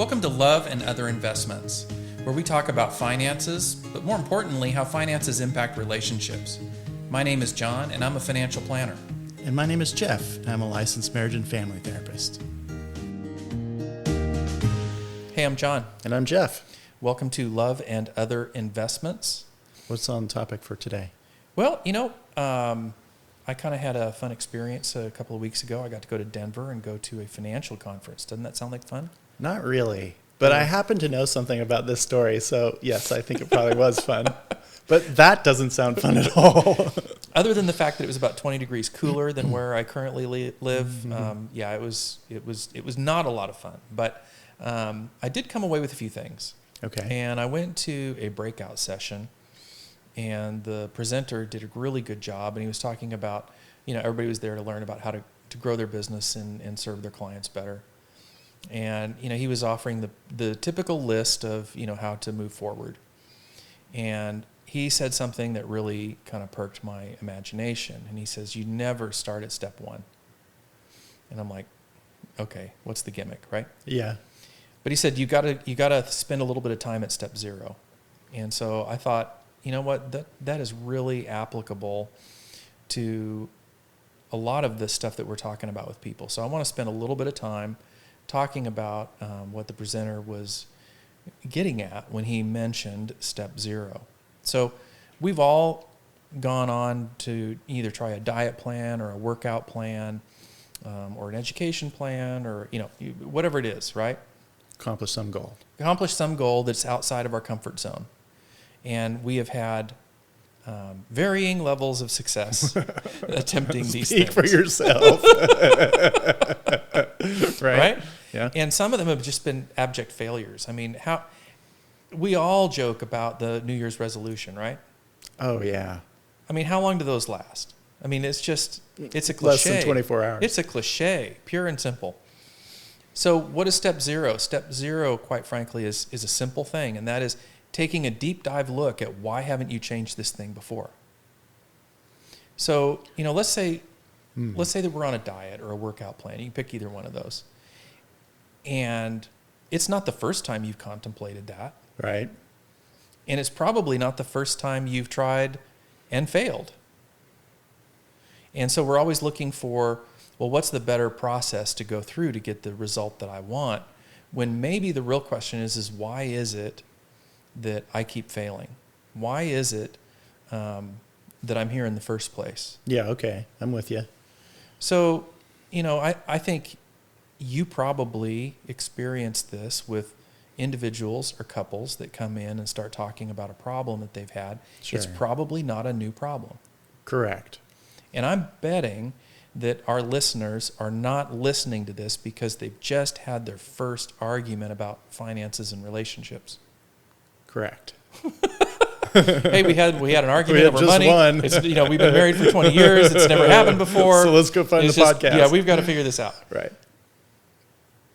Welcome to Love and Other Investments, where we talk about finances, but more importantly, how finances impact relationships. My name is John, and I'm a financial planner. And my name is Jeff, and I'm a licensed marriage and family therapist. Hey, I'm John. And I'm Jeff. Welcome to Love and Other Investments. What's on topic for today? Well, I kind of had a fun experience a couple of weeks ago. I got to go to Denver and go to a financial conference. Doesn't that sound like fun? Not really, but I happen to know something about this story, so yes, I think it probably was fun. But that doesn't sound fun at all. Other than the fact that it was about 20 degrees cooler than where I currently live, it was not a lot of fun. But I did come away with a few things. Okay. And I went to a breakout session, and the presenter did a really good job, and he was talking about, everybody was there to learn about how to grow their business and serve their clients better. And, he was offering the typical list of, how to move forward. And he said something that really kind of perked my imagination. And he says, you never start at step one. And I'm like, okay, what's the gimmick, right? Yeah. But he said, you gotta spend a little bit of time at step zero. And so I thought, you know what, that is really applicable to a lot of the stuff that we're talking about with people. So I want to spend a little bit of time talking about what the presenter was getting at when he mentioned step zero. So we've all gone on to either try a diet plan or a workout plan or an education plan or, whatever it is, right? Accomplish some goal. Accomplish some goal that's outside of our comfort zone. And we have had varying levels of success attempting these things. Speak for yourself. Right? Yeah. And some of them have just been abject failures. I mean, we all joke about the New Year's resolution, right? Oh, yeah. I mean, how long do those last? I mean, it's a cliche. Less than 24 hours. It's a cliche, pure and simple. So what is step zero? Step zero, quite frankly, is a simple thing, and that is taking a deep dive look at why haven't you changed this thing before? So, let's say that we're on a diet or a workout plan. You can pick either one of those. And it's not the first time you've contemplated that. Right. And it's probably not the first time you've tried and failed. And so we're always looking for, well, what's the better process to go through to get the result that I want? When maybe the real question is why is it that I keep failing? Why is it that I'm here in the first place? Yeah, okay. I'm with you. So, I think you probably experience this with individuals or couples that come in and start talking about a problem that they've had. Sure. It's probably not a new problem. Correct. And I'm betting that our listeners are not listening to this because they've just had their first argument about finances and relationships. Correct. Hey, we had an argument over just money. one. It's, we've been married for 20 years. It's never happened before. So let's go find the podcast. Yeah, we've got to figure this out. Right.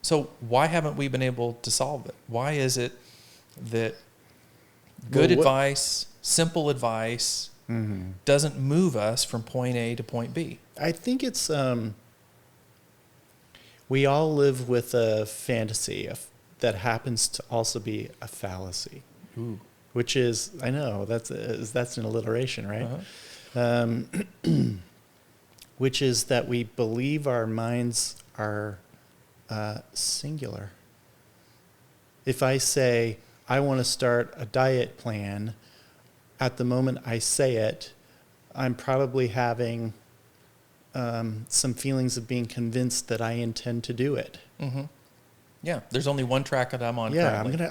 So why haven't we been able to solve it? Why is it that good advice, simple advice, doesn't move us from point A to point B? I think it's we all live with a fantasy that happens to also be a fallacy. Ooh. Which is, I know, that's an alliteration, right? Uh-huh. Which is that we believe our minds are singular. If I say, I want to start a diet plan, at the moment I say it, I'm probably having some feelings of being convinced that I intend to do it. Mm-hmm. Yeah, there's only one track that I'm on currently.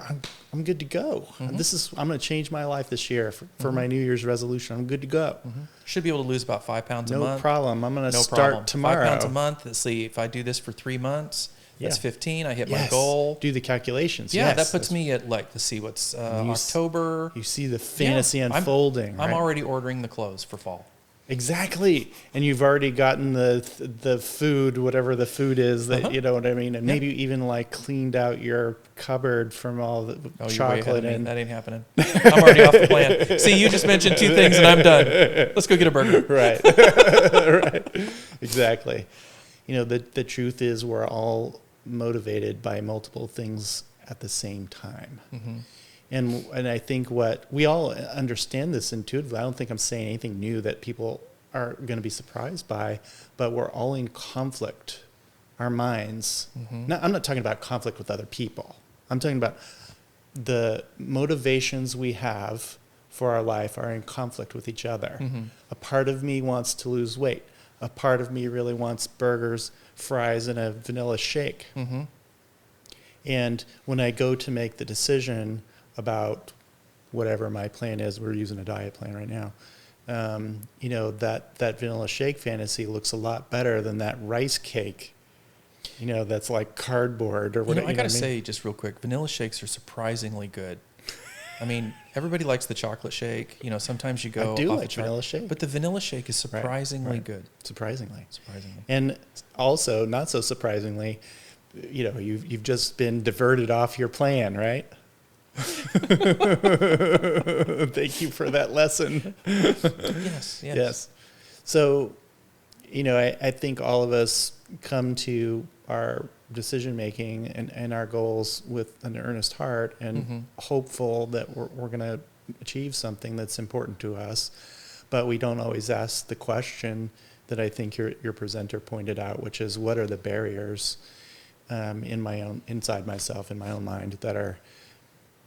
I'm good to go. Mm-hmm. I'm going to change my life this year for my New Year's resolution. I'm good to go. Mm-hmm. Should be able to lose about 5 pounds a month. No problem. I'm going to start tomorrow. 5 pounds a month. Let's see, if I do this for 3 months, that's 15. I hit my Yes. goal. Do the calculations. Yeah, yes. that puts me at let's see, what's October. You see the fantasy unfolding. I'm right? already ordering the clothes for fall. Exactly. And you've already gotten the food, whatever the food is, that you know what I mean? And maybe even cleaned out your cupboard from all the chocolate. And that ain't happening. I'm already off the plan. See, you just mentioned 2 things and I'm done. Let's go get a burger. Right. Right. Exactly. The truth is we're all motivated by multiple things at the same time. Mm-hmm. And I think what we all understand this intuitively. I don't think I'm saying anything new that people are going to be surprised by, but we're all in conflict. Our minds. Mm-hmm. I'm not talking about conflict with other people. I'm talking about the motivations we have for our life are in conflict with each other. Mm-hmm. A part of me wants to lose weight. A part of me really wants burgers, fries, and a vanilla shake. Mm-hmm. And when I go to make the decision about whatever my plan is, we're using a diet plan right now, that vanilla shake fantasy looks a lot better than that rice cake, that's like cardboard or whatever. I got to say, just real quick, vanilla shakes are surprisingly good. I mean, everybody likes the chocolate shake. Sometimes you go I do off like the chart, vanilla shake. but the vanilla shake is surprisingly Right. good. Surprisingly. Surprisingly. And also, not so surprisingly, you've just been diverted off your plan, right? Thank you for that lesson. Yes. So, I think all of us come to our decision making and our goals with an earnest heart and Mm-hmm. hopeful that we're going to achieve something that's important to us. But we don't always ask the question that I think your presenter pointed out, which is, what are the barriers inside myself, in my own mind, that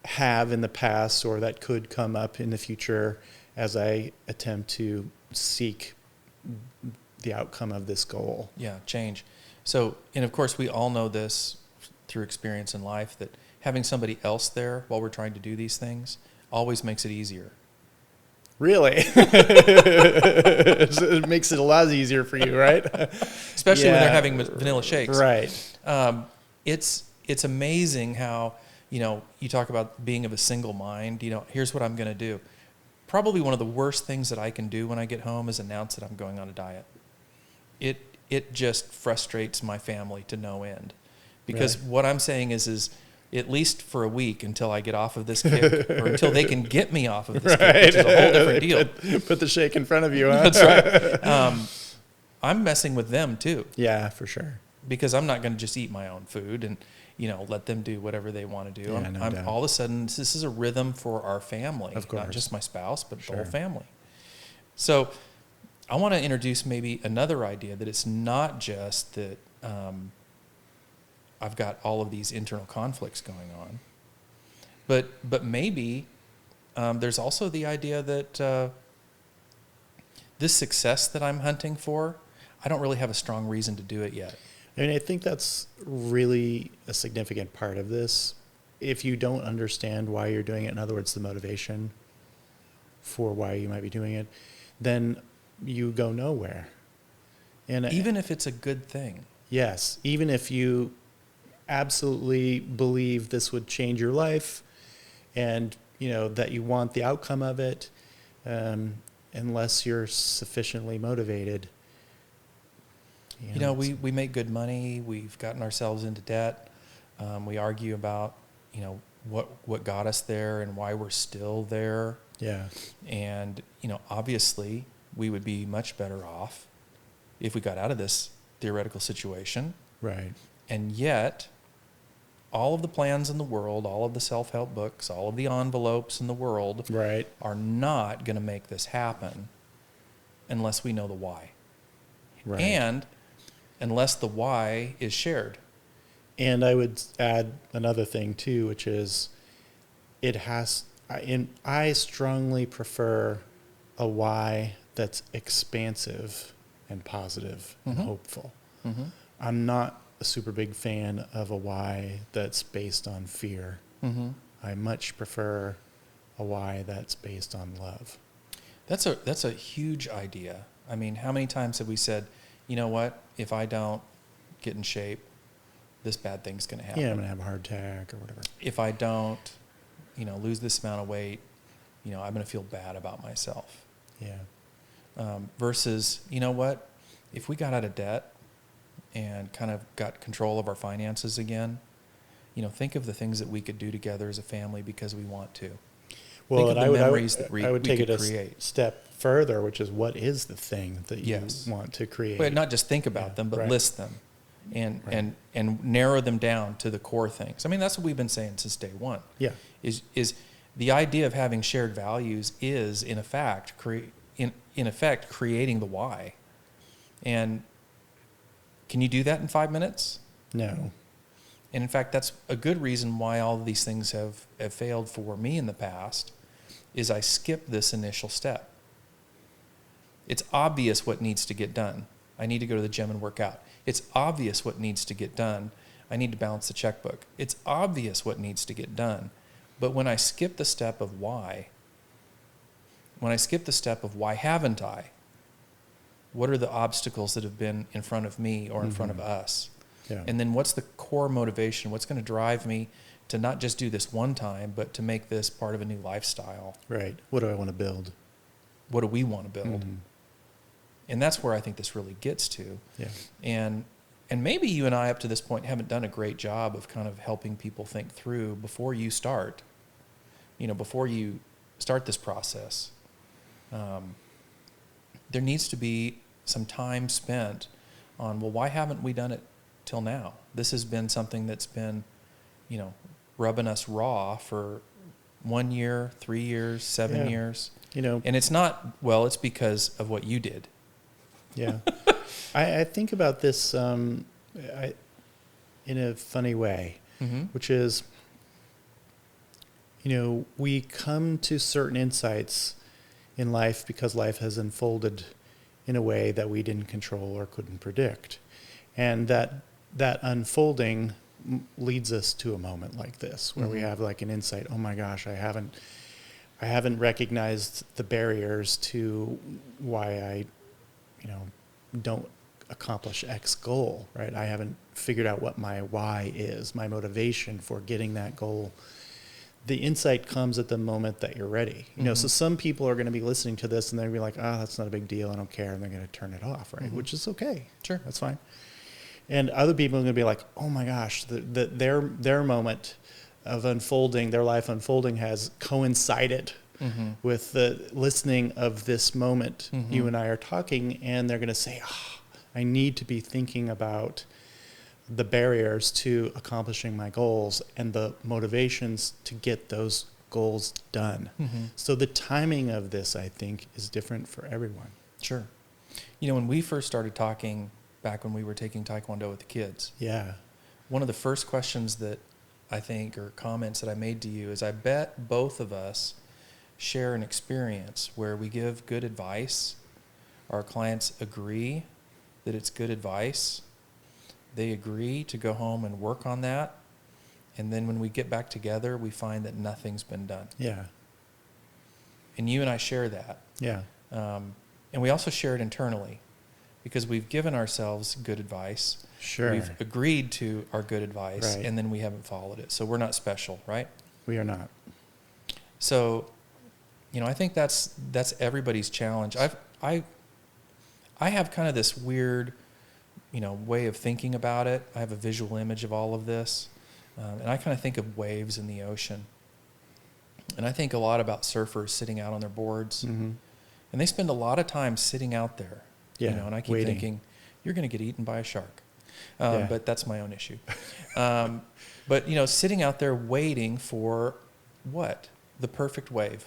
have in the past or that could come up in the future as I attempt to seek the outcome of this goal. Yeah, change. So, and of course, we all know this through experience in life, that having somebody else there while we're trying to do these things always makes it easier. Really? It makes it a lot easier for you, right? Especially when they're having vanilla shakes. Right. It's amazing how, you talk about being of a single mind. Here's what I'm going to do. Probably one of the worst things that I can do when I get home is announce that I'm going on a diet. It just frustrates my family to no end, because what I'm saying is at least for a week until I get off of this kick, or until they can get me off of this kick, which is a whole different deal. Put the shake in front of you, huh? That's right. I'm messing with them too. Yeah, for sure. Because I'm not going to just eat my own food and, let them do whatever they want to do. Yeah, no doubt. All of a sudden, this is a rhythm for our family, Of course. not just my spouse, but Sure. the whole family. So I want to introduce maybe another idea, that it's not just that I've got all of these internal conflicts going on, but maybe there's also the idea that this success that I'm hunting for, I don't really have a strong reason to do it yet. I think that's really a significant part of this. If you don't understand why you're doing it, in other words, the motivation for why you might be doing it, then you go nowhere. And Even if it's a good thing. yes, even if you absolutely believe this would change your life, and that you want the outcome of it, unless you're sufficiently motivated. We make good money. We've gotten ourselves into debt. We argue about, what got us there and why we're still there. Yeah. And, obviously we would be much better off if we got out of this theoretical situation. Right. And yet, all of the plans in the world, all of the self-help books, all of the envelopes in the world Right. are not going to make this happen unless we know the why. Right. And unless the why is shared. And I would add another thing too, which is I strongly prefer a why that's expansive and positive and Mhm. hopeful. Mm-hmm. I'm not a super big fan of a why that's based on fear. Mm-hmm. I much prefer a why that's based on love. That's a huge idea. I mean, how many times have we said, you know what, if I don't get in shape, this bad thing's going to happen. Yeah, I'm gonna have a heart attack or whatever. If I don't, lose this amount of weight, I'm going to feel bad about myself. Yeah. Versus, you know what, if we got out of debt and kind of got control of our finances again, think of the things that we could do together as a family because we want to. Well, Think of and the memories that we would take could it a create. step further, which is, what is the thing that you Yes. want to create? But not just think about Yeah, them, but right. list them. and Right. and narrow them down to the core things. I mean, that's what we've been saying since day one. Yeah. Is the idea of having shared values is in effect creating the why. And can you do that in 5 minutes? No. And in fact, that's a good reason why all of these things have failed for me in the past, is I skipped this initial step. It's obvious what needs to get done. I need to go to the gym and work out. It's obvious what needs to get done. I need to balance the checkbook. It's obvious what needs to get done. But when I skip the step of why, why haven't I? What are the obstacles that have been in front of me or in front of us? Yeah. And then what's the core motivation? What's going to drive me to not just do this one time, but to make this part of a new lifestyle? Right. What do I want to build? What do we want to build? Mhm. And that's where I think this really gets to. Yeah. And maybe you and I up to this point haven't done a great job of kind of helping people think through before you start, before you start this process. There needs to be some time spent on, well, why haven't we done it till now? This has been something that's been, rubbing us raw for 1 year, 3 years, 7 Yeah. years. And it's not, well, it's because of what you did. yeah. I think about this in a funny way, Mm-hmm. which is, we come to certain insights in life because life has unfolded in a way that we didn't control or couldn't predict. And that unfolding leads us to a moment like this, where we have like an insight, oh my gosh, I haven't recognized the barriers to why I, don't accomplish X goal, right? I haven't figured out what my why is, my motivation for getting that goal. The insight comes at the moment that you're ready. So some people are going to be listening to this and they're going to be like, that's not a big deal, I don't care, and they're going to turn it off, right? Which is okay. Sure. That's fine. And other people are going to be like, oh my gosh, their moment of unfolding, their life unfolding has coincided with the listening of this moment you and I are talking, and they're going to say, I need to be thinking about the barriers to accomplishing my goals and the motivations to get those goals done. So the timing of this, I think, is different for everyone. Sure. When we first started talking back when we were taking Taekwondo with the kids, Yeah. one of the first questions that I think, or comments that I made to you, is I bet both of us share an experience where we give good advice. Our clients agree that it's good advice. They agree to go home and work on that. And then when we get back together, we find that nothing's been done. Yeah. And you and I share that. Yeah. And we also share it internally, because we've given ourselves good advice. Sure. We've agreed to our good advice, Right. and then we haven't followed it. So we're not special, right? We are not. So, I think that's everybody's challenge. I have kind of this weird, way of thinking about it. I have a visual image of all of this, and I kind of think of waves in the ocean. And I think a lot about surfers sitting out on their boards, Mm-hmm. and they spend a lot of time sitting out there. Yeah, And I keep waiting. thinking, you're going to get eaten by a shark. Yeah. But that's my own issue. But, sitting out there waiting for what? The perfect wave.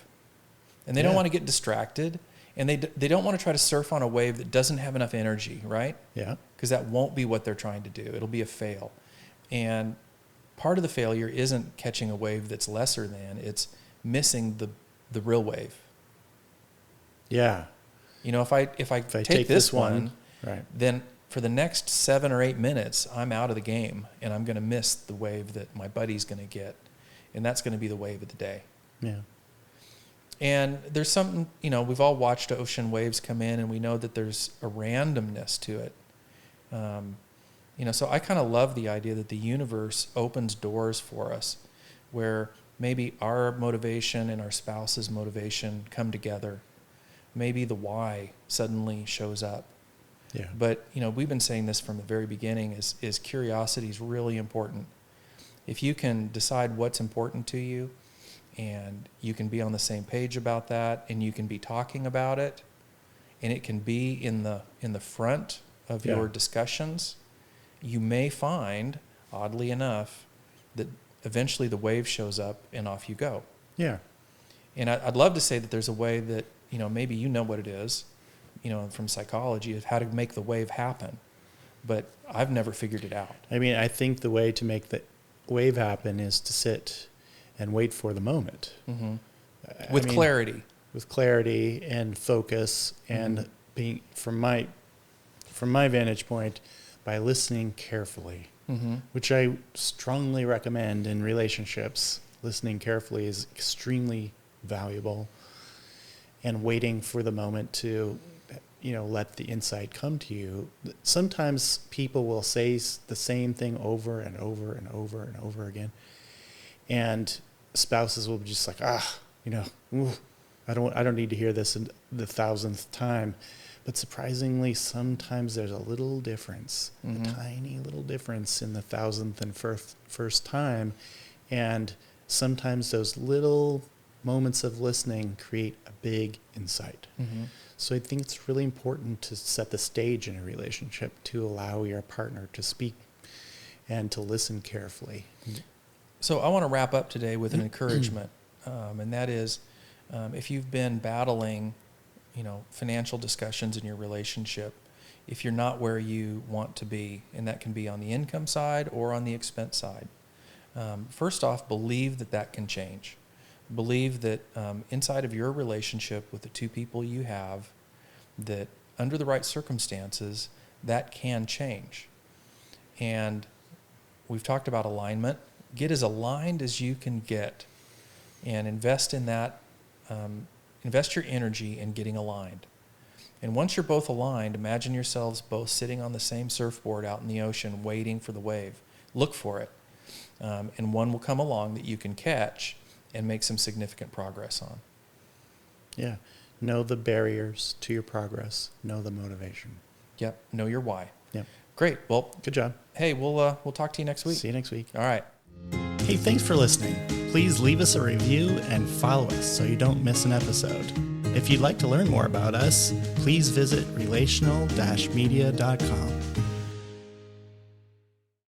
And they don't Yeah. want to get distracted, and they don't want to try to surf on a wave that doesn't have enough energy, right? Yeah. Because that won't be what they're trying to do. It'll be a fail. And part of the failure isn't catching a wave that's lesser than, it's missing the real wave. Yeah. If I take this one, right. then for the next 7 or 8 minutes, I'm out of the game, and I'm going to miss the wave that my buddy's going to get. And that's going to be the wave of the day. Yeah. And there's something, we've all watched ocean waves come in, and we know that there's a randomness to it. So I kind of love the idea that the universe opens doors for us where maybe our motivation and our spouse's motivation come together. Maybe the why suddenly shows up. Yeah. But, we've been saying this from the very beginning, is curiosity is really important. If you can decide what's important to you, and you can be on the same page about that, and you can be talking about it, and it can be in the front of Yeah. your discussions, you may find, oddly enough, that eventually the wave shows up and off you go. Yeah. And I'd love to say that there's a way that, maybe you know what it is, from psychology, of how to make the wave happen. But I've never figured it out. I mean, I think the way to make the wave happen is to sit and wait for the moment. Mm-hmm. With clarity. With clarity and focus, and being, from my vantage point, by listening carefully, which I strongly recommend in relationships. Listening carefully is extremely valuable, and waiting for the moment to, let the insight come to you. Sometimes people will say the same thing over and over and over and over again, and spouses will be just like, I don't need to hear this in the 1,000th time. But surprisingly, sometimes there's a little difference, a tiny little difference in the 1,000th and first time. And sometimes those little moments of listening create a big insight. So I think it's really important to set the stage in a relationship, to allow your partner to speak and to listen carefully. So I want to wrap up today with an encouragement, and that is, if you've been battling, financial discussions in your relationship, if you're not where you want to be, and that can be on the income side or on the expense side, first off, believe that can change. Believe that inside of your relationship with the two people you have, that under the right circumstances, that can change. And we've talked about alignment. Get as aligned as you can get, and invest in that. Invest your energy in getting aligned. And once you're both aligned, imagine yourselves both sitting on the same surfboard out in the ocean waiting for the wave. Look for it. And one will come along that you can catch and make some significant progress on. Yeah. Know the barriers to your progress. Know the motivation. Yep. Know your why. Yep. Great. Well, good job. Hey, we'll talk to you next week. See you next week. All right. Hey, thanks for listening. Please leave us a review and follow us so you don't miss an episode. If you'd like to learn more about us, please visit relational-media.com.